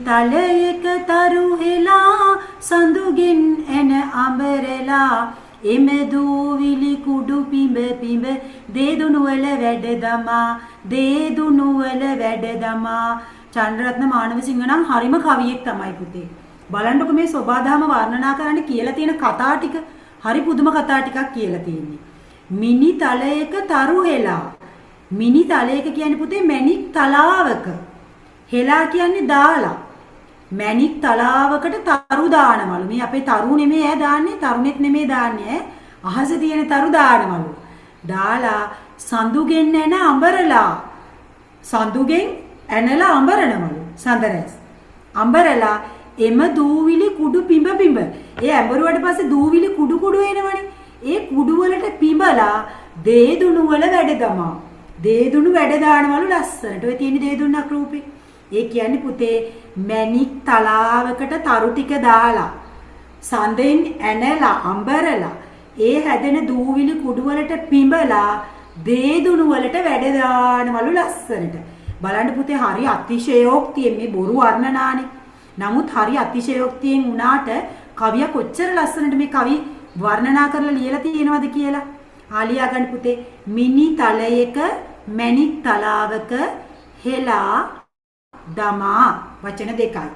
තලයක තරු හෙලා සඳුගෙන් එන අඹරලා එම දූවිලි කුඩු පිඹ පිඹ දේදුණු වල වැඩ දමා චන්ද්‍රරත්න මානවසිංහ නම් හරිම කවියෙක් තමයි පුතේ. බලන්නකො මේ සෝබාදහම වර්ණනා කරන්න කියලා තියෙන කතා ටික හරි පුදුම කතා ටිකක් කියලා තියෙන්නේ. මිනි තලයක තරු හෙලා. මිනි තලයක කියන්නේ පුතේ මැණික් තලාවක. හෙලා කියන්නේ දාලා. මැණික් තලාවකට තරු දානවලු. මේ අපේ තරු නෙමෙයි ඈ දාන්නේ, තරුණෙත් නෙමෙයි දාන්නේ ඈ. අහසේ තියෙන තරු දානවලු. දාලා සඳුගෙන් එන අඹරලා. සඳුගෙන් ඇනලා අඹරනවලු. සඳරැස්. අඹරලා එම දූවිලි කුඩු පිඹ පිඹ. ඒ ඇඹරුවට පස්සේ දූවිලි කුඩු කුඩු එනවනේ. ඒ කුඩු වලට පිඹලා දේදුණු වල වැඩ දමා. දේදුණු වැඩ දානවලු ලස්සනට. ඔය තියෙන දේදුණක් රූපේ. ඒ කියන්නේ පුතේ මැණික් තලාවකට තරු ටික දාලා සඳෙන් ඇනලා අඹරලා ඒ හැදෙන දූවිලි කුඩු වලට පිඹලා දේදුණු වලට වැඩ දානවලු ලස්සනට. බලන්න පුතේ හරි අතිශයෝක්තියෙන් මේ බොරු වර්ණනානේ. නමුත් හරි අතිශයෝක්තියෙන් උනාට කවිය කොච්චර ලස්සනට මේ කවි වර්ණනා කරලා ලියලා තියෙනවද කියලා. ආලියා ගන්න පුතේ මිනි තලයක මැණික් තලාවක හෙලා දමා වචන දෙකයි.